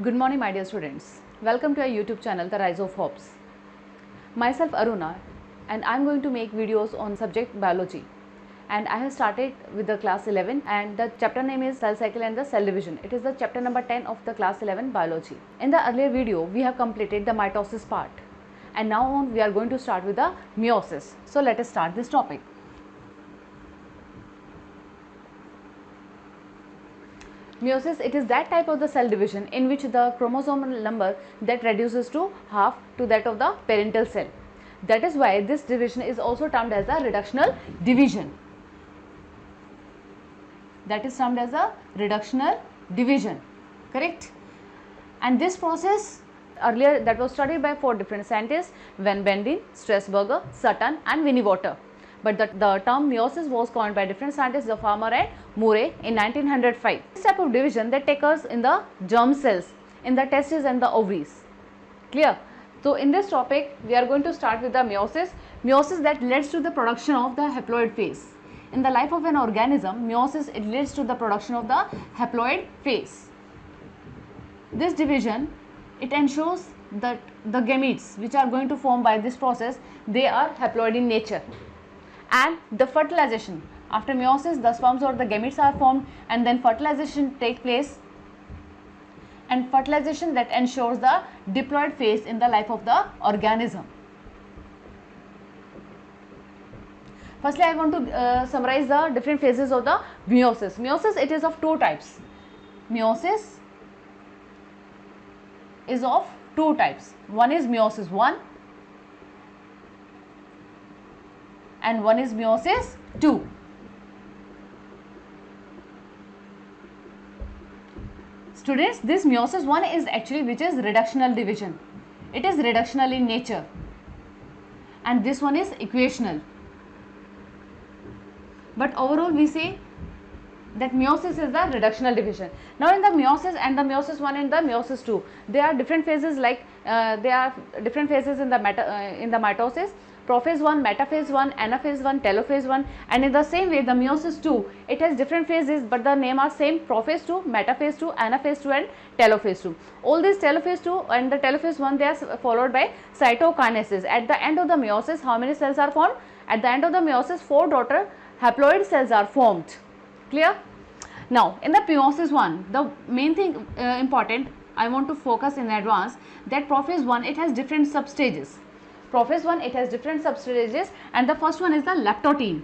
Good morning, my dear students. Welcome to our YouTube channel, The Rise of Hopes. Myself Aruna, and I'm going to make videos on subject biology. And I have started with the class 11, and the chapter name is Cell Cycle and the Cell Division. It is the chapter number 10 of the class 11 biology. In the earlier video, we have completed the mitosis part, and now on we are going to start with the meiosis. So let us start this topic. Meiosis, it is that type of the cell division in which the chromosomal number that reduces to half to that of the parental cell. That is why this division is also termed as a reductional division. That is termed as a reductional division, correct? And this process earlier that was studied by 4 different scientists: Van Bending, Strasburger, Sutton and Winnewater. But the term meiosis was coined by different scientists, the Farmer and Murray, in 1905. This type of division that occurs in the germ cells, in the testes and the ovaries. Clear? So in this topic, we are going to start with the meiosis. Meiosis that leads to the production of the haploid phase. In the life of an organism, meiosis it leads to the production of the haploid phase. This division, it ensures that the gametes which are going to form by this process, they are haploid in nature. And the fertilization, after meiosis the sperms or the gametes are formed, and then fertilization takes place, and fertilization that ensures the diploid phase in the life of the organism. Firstly, I want to summarize the different phases of the meiosis. Meiosis, it is of 2 types. Meiosis is of 2 types. One is meiosis 1 and one is meiosis 2. Students, this meiosis 1 is actually which is reductional division. It is reductional in nature, and this one is equational. But overall we say that meiosis is the reductional division. Now in the meiosis and the meiosis 1 and the meiosis 2, there are different phases, like there are different phases in the mitosis. Prophase 1, metaphase 1, anaphase 1, telophase 1, and in the same way the meiosis 2, it has different phases but the name are same: prophase 2, metaphase 2, anaphase 2 and telophase 2. All these telophase 2 and the telophase 1, they are followed by cytokinesis. At the end of the meiosis, how many cells are formed? At the end of the meiosis, 4 daughter haploid cells are formed. Clear? Now in the meiosis 1, the main thing important I want to focus in advance, that prophase 1, it has different substages. Prophase 1, it has different substages, and the first one is the lactotene.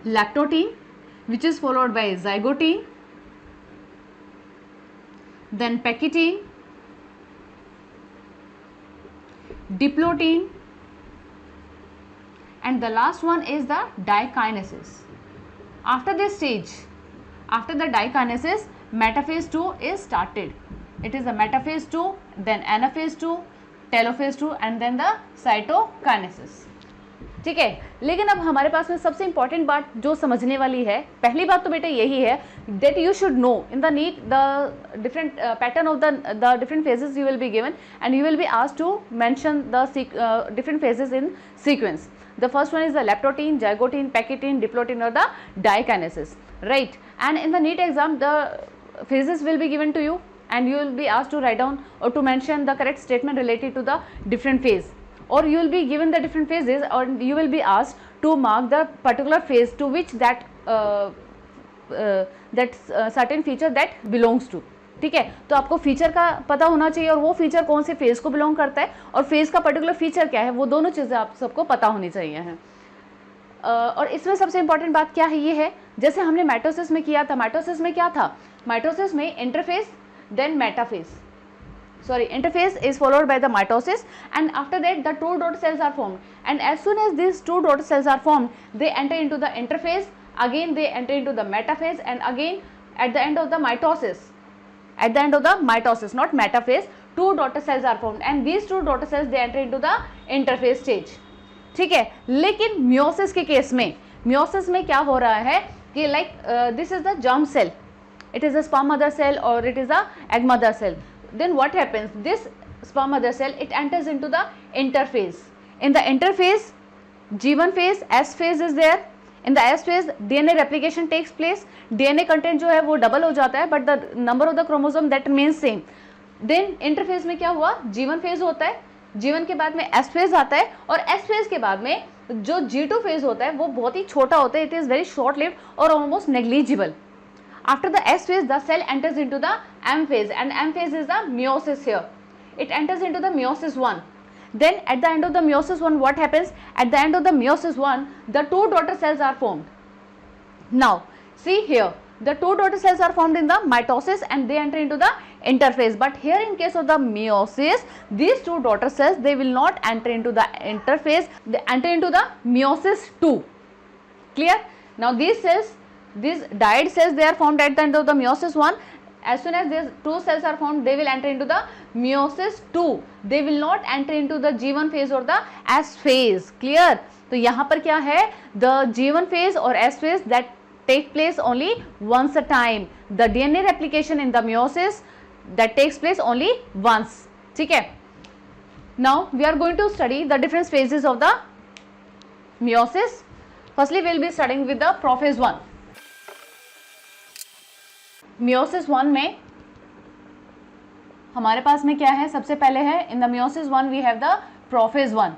Lactotene, which is followed by zygotene, then pectine, diplotene, and the last one is the dikinesis. After this stage, after the dikinesis, metaphase 2 is started. It is the metaphase 2, then anaphase 2, telophase 2 and then the cytokinesis. ठीक है, लेकिन अब हमारे पास में सबसे important बात जो समझने वाली है, पहली बात तो बेटा यही है that you should know in the NEET the different pattern of the different phases you will be given, and you will be asked to mention the different phases in sequence. The first one is the lactotene, zygotene, pectine, diplotene or the dikinesis, right? And in the NEET exam the phases will be given to you, and you will be asked to write down or to mention the correct statement related to the different phase, or you will be given the different phases, or you will be asked to mark the particular phase to which that certain feature that belongs to. ठीक है, तो आपको feature का पता होना चाहिए और वो फीचर कौन से फेज को बिलोंग करता है और फेज का पर्टिकुलर फीचर क्या है, वो दोनों चीज़ें आप सबको पता होनी चाहिए हैं. और इसमें सबसे इंपॉर्टेंट बात क्या है, ये है जैसे हमने माइटोसिस में किया था. माइटोसिस में क्या था? माइटोसिस में interphase then metaphase, interphase is followed by the mitosis, and after that the 2 daughter cells are formed, and as soon as these 2 daughter cells are formed, they enter into the interphase, again they enter into the metaphase, and again at the end of the mitosis, not metaphase, 2 daughter cells are formed, and these 2 daughter cells they enter into the interphase stage. ठीक है, लेकिन meiosis के case में, meiosis में क्या हो रहा है कि like this is the germ cell, it is a sperm mother cell or it is a egg mother cell. Then what happens? This sperm mother cell, it enters into the interphase. In the interphase, G1 phase, S phase is there. In the S phase DNA replication takes place, DNA content जो है वो double हो जाता है but the number of the chromosome that remains same. Then interphase में क्या हुआ, G1 phase होता है, G1 के बाद में एस फेज आता है और एस फेज के बाद में जो G2 फेज होता है वो बहुत ही छोटा होता है, it is very short lived और almost negligible. After the S phase, the cell enters into the M phase, and M phase is the meiosis here. It enters into the meiosis 1. Then at the end of the meiosis 1, what happens? At the end of the meiosis 1, the two daughter cells are formed. Now, see here, the two daughter cells are formed in the mitosis and they enter into the interphase. But here in case of the meiosis, these two daughter cells, they will not enter into the interphase, they enter into the meiosis 2. Clear? Now, these cells, these dyad cells, they are formed at the end of the meiosis 1. As soon as these two cells are formed, they will enter into the meiosis 2. They will not enter into the G1 phase or the S phase. Clear? तो यहाँ पर क्या है, the G1 phase or S phase that take place only once a time. The DNA replication in the meiosis that takes place only once. ठीक है? Now we are going to study the different phases of the meiosis. Firstly, we will be studying with the prophase 1. meiosis 1 में हमारे पास में क्या है, सबसे पहले है in the meiosis 1 we have the prophase 1.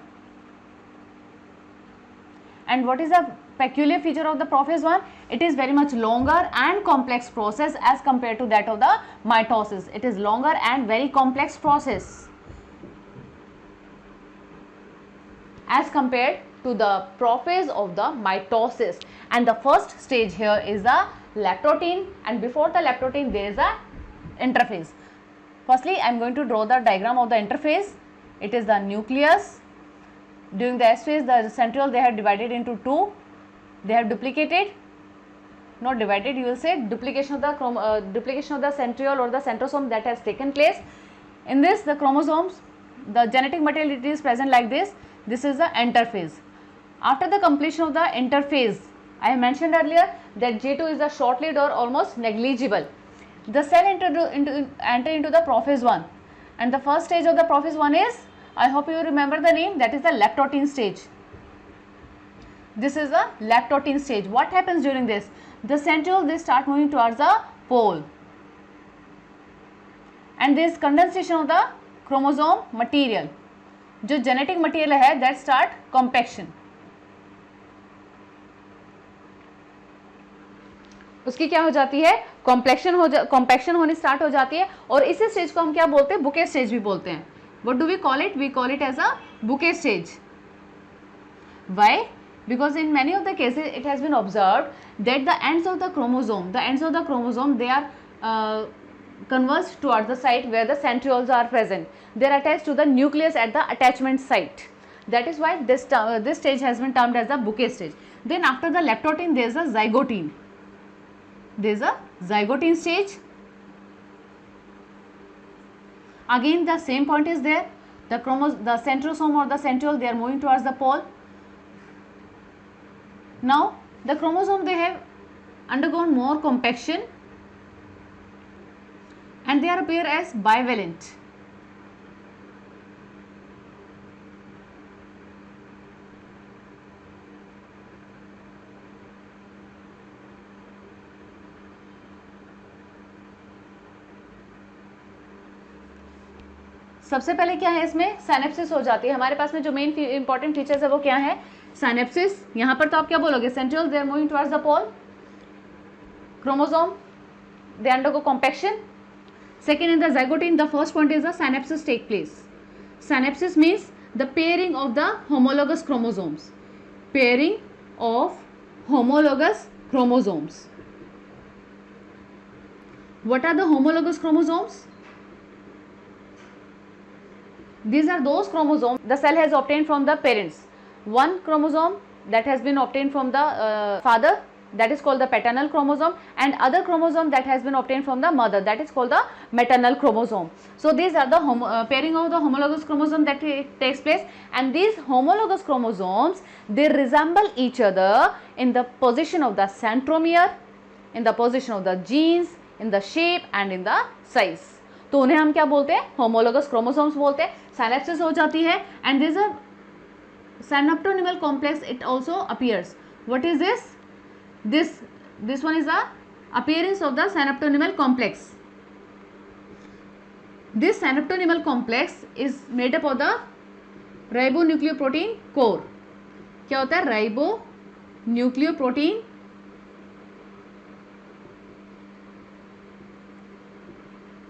And what is the peculiar feature of the prophase 1? It is very much longer and complex process as compared to that of the mitosis. It is longer and very complex process as compared to the prophase of the mitosis. And the first stage here is the lactotin, and before the lactotin there is a interphase. Firstly, I am going to draw the diagram of the interphase. It is the nucleus. During the S phase, the centriole they have divided into two. They have duplicated, not divided. You will say duplication of the centriole or the centrosome that has taken place. In this, the chromosomes, the genetic material, it is present like this. This is the interphase. After the completion of the interphase, I have mentioned earlier that G2 is a short-lived or almost negligible. The cell enter into the prophase 1, and the first stage of the prophase 1 is, I hope you remember the name, that is the lactotin stage. This is the lactotin stage. What happens during this? The centriole, they start moving towards the pole, and there is condensation of the chromosome material. जो genetic material है, that start compaction. उसकी क्या हो जाती है, compaction होनी start हो जाती है, और इसी स्टेज को हम क्या बोलते हैं, बुके स्टेज भी बोलते हैं. What do we call it? We call it as a bouquet stage. Why? Because in many of the cases it has been observed that the ends of the chromosome they are converged towards the site where the centrioles are present. They are attached to the nucleus at the attachment site. That is why this stage has been termed as the bouquet stage. Then after the lactotin there is a zygote. There is a zygote stage. Again the same point is there. The centrosome or the centriole, they are moving towards the pole. Now the chromosome, they have undergone more compaction and they appear as bivalent. सबसे पहले क्या है, इसमें synapsis हो जाती है. हमारे पास में जो मेन इंपॉर्टेंट फीचर्स है वो क्या है, साइनेप्सिस. यहाँ पर तो आप क्या बोलोगे, centrioles they are moving towards the pole, chromosome they undergo compaction. Second, in the zygote, the first point is the synapses take place. Synapses means the pairing of the homologous chromosomes. Pairing of homologous chromosomes. What are the homologous chromosomes? These are those chromosomes the cell has obtained from the parents. One chromosome that has been obtained from the father, that is called the paternal chromosome, and other chromosome that has been obtained from the mother, that is called the maternal chromosome. So these are the pairing of the homologous chromosome that takes place, and these homologous chromosomes, they resemble each other in the position of the centromere, in the position of the genes, in the shape and in the size. तो उन्हें हम क्या बोलते हैं, homologous chromosomes बोलते हैं. Synapses हो जाती है, and there is a synaptonymal complex, it also appears. What is this? This one is the appearance of the synaptonymal complex. This synaptonymal complex is made up of the ribonucleoprotein core. क्या होता है? Ribonucleoprotein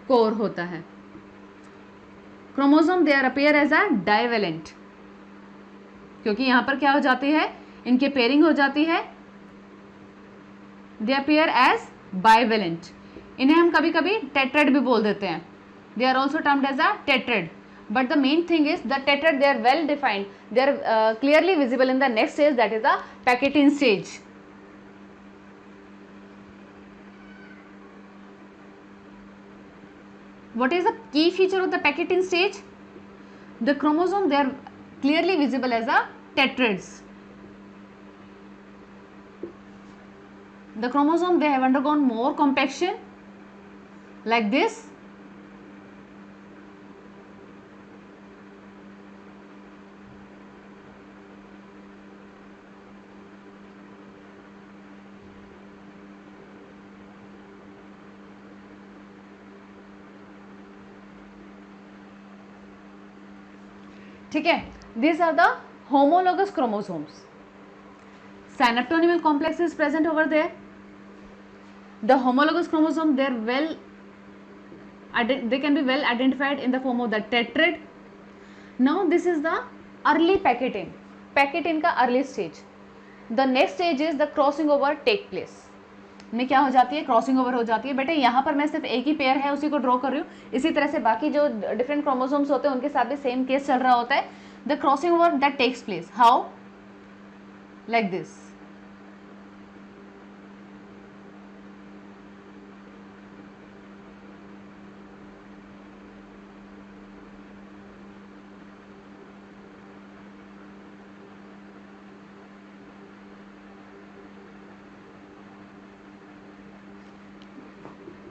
core होता है. Chromosome they are appear as a divalent, क्योंकि यहां पर क्या हो जाती है, इनके पेयरिंग हो जाती है. They appear as bivalent. इन्हें हम कभी कभी टेट्रेड भी बोल देते हैं. They are also termed as a tetrad. But the main thing is the tetrad, they are well defined. They are clearly visible in the next stage, that is the Packetin stage. What is the key feature of the Packetin stage? The chromosome, they are clearly visible as a tetrads. The chromosome, they have undergone more compaction like this. ठीक है. These are the homologous chromosomes. Synaptonymal complex is present over there. The homologous chromosome, they can be well identified in the form of the tetrad. Now this is the early Packetin. Packetin का early stage. The next stage is the crossing over take place. में क्या हो जाती है? Crossing over हो जाती है. बेटे यहाँ पर मैं सिर्फ एक ही पेयर है उसी को ड्रॉ कर रही हूँ. इसी तरह से बाकी जो डिफरेंट क्रोमोसोम्स होते हैं उनके साथ भी सेम केस चल रहा होता है. The crossing over that takes place how? Like this.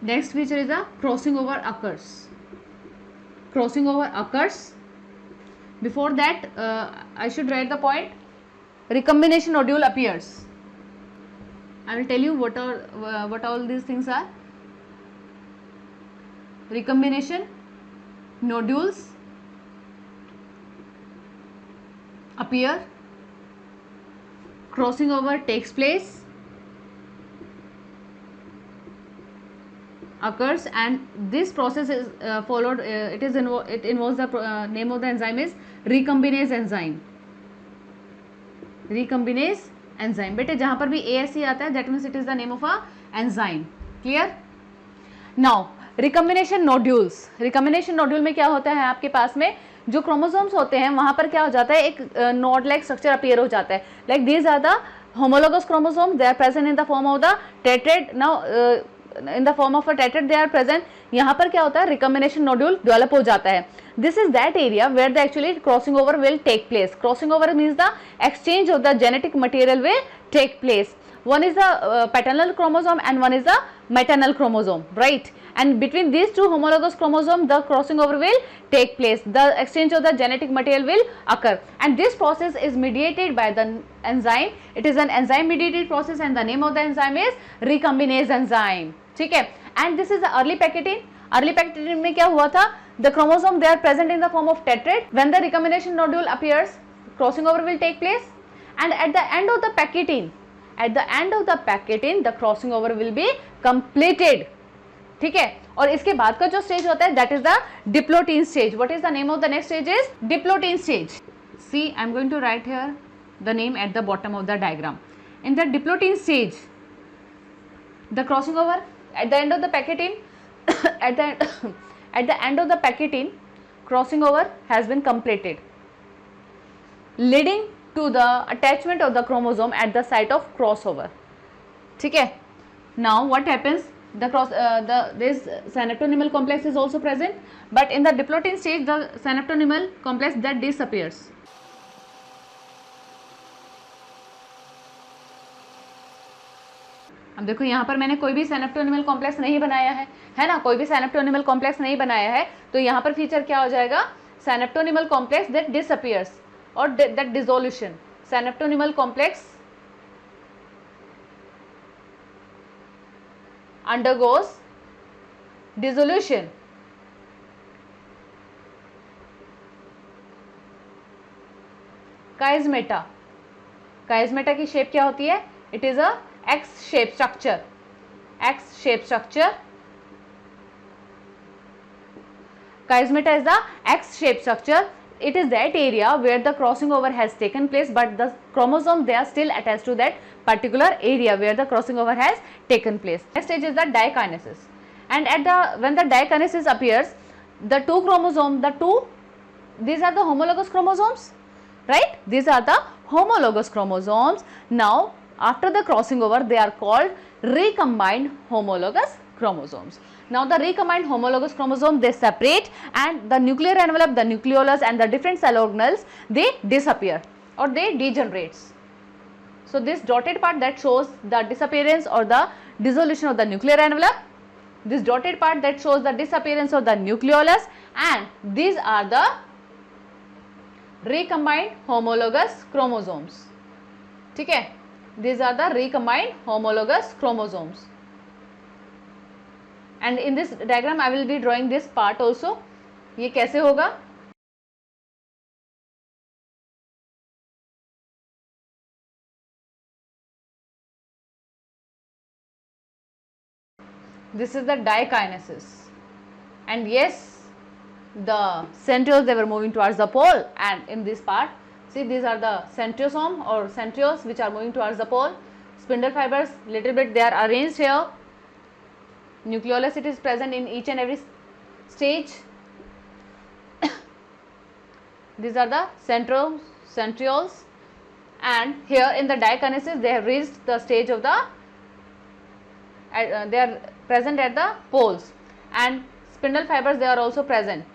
Next feature is the crossing over occurs. Crossing over occurs. Before that, I should write the point. Recombination nodule appears. I will tell you what all these things are. Recombination nodules appear. Crossing over takes place. Occurs, and this process is followed. It involves the name of the enzyme is recombinase enzyme. Recombinase enzyme. बेटे जहाँ पर भी ASE आता है, that means it is the name of a enzyme. Clear? Now recombination nodules. Recombination nodule में क्या होता है? आपके पास में जो क्रोमोसोम्स होते हैं वहाँ पर क्या हो जाता है? एक नोड लाइक स्ट्रक्चर अपीयर हो जाता है. Like these are the homologous chromosomes. They are present in the form of the tetrad. Now in the form of a tetrad they are present. यहाँ पर क्या होता है? recombination nodule develop हो जाता है. This is that area where the actually crossing over will take place. Crossing over means the exchange of the genetic material will take place. One is the paternal chromosome and one is the maternal chromosome, right? And between these two homologous chromosomes the crossing over will take place. The exchange of the genetic material will occur, and this process is mediated by the enzyme. It is an enzyme mediated process and the name of the enzyme is recombinase enzyme. ठीक है. And this is the early Packetin. Early Packetin में क्या हुआ था? The chromosome they are present in the form of tetrad. When the recombination nodule appears, crossing over will take place, and at the end of the Packetin, the crossing over will be completed. ठीक है. और इसके बाद का जो stage होता है that is the diplotin stage. What is the name of the next stage is diplotin stage. See, I am going to write here the name at the bottom of the diagram. In the diplotin stage, the crossing over at the end of the Packetin, at the end of the Packetin, crossing over has been completed, leading to the attachment of the chromosome at the site of crossover. ठीक है. Now what happens? This synaptonymal complex is also present, but in the diplotin stage the synaptonymal complex that disappears. अब देखो यहाँ पर मैंने कोई भी synaptonymal complex नहीं बनाया है ना? कोई भी synaptonymal complex नहीं बनाया है, तो यहाँ पर फीचर क्या हो जाएगा? Synaptonymal complex that disappears or that dissolution. Synaptonymal complex undergoes dissolution. Chiasmata. Chiasmata की शेप क्या होती है? It is a X shape structure. X shape structure. Chiasmata is the X shape structure. It is that area where the crossing over has taken place, but the chromosomes, they are still attached to that particular area where the crossing over has taken place. Next stage is the dikinesis, and when the dikinesis appears, the two chromosomes, these are the homologous chromosomes, right? These are the homologous chromosomes. Now after the crossing over, they are called recombined homologous chromosomes. Now the recombined homologous chromosomes, they separate, and the nuclear envelope, the nucleolus and the different cell organelles, they disappear or they degenerate. So this dotted part, that shows the disappearance or the dissolution of the nuclear envelope. This dotted part, that shows the disappearance of the nucleolus, and these are the recombined homologous chromosomes. ठीक है? These are the recombined homologous chromosomes. And in this diagram I will be drawing this part also. ये कैसे होगा? This is the dikinesis, and yes, the centrioles, they were moving towards the pole, and in this part, see, these are the centriosome or centrioles which are moving towards the pole. Spindle fibers, little bit they are arranged here. Nucleolus, it is present in each and every stage. These are the centrioles, and here in the dikinesis, they have reached the stage of the they are present at the poles, and spindle fibers, they are also present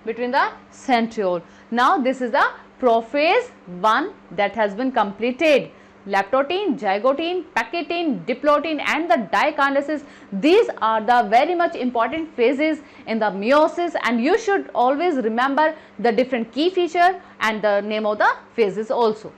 between the centriole. Now this is the prophase 1 that has been completed. Lactotin, zygotin, pakitin, diplotin and the dikinesis, these are the very much important phases in the meiosis, and you should always remember the different key feature and the name of the phases also.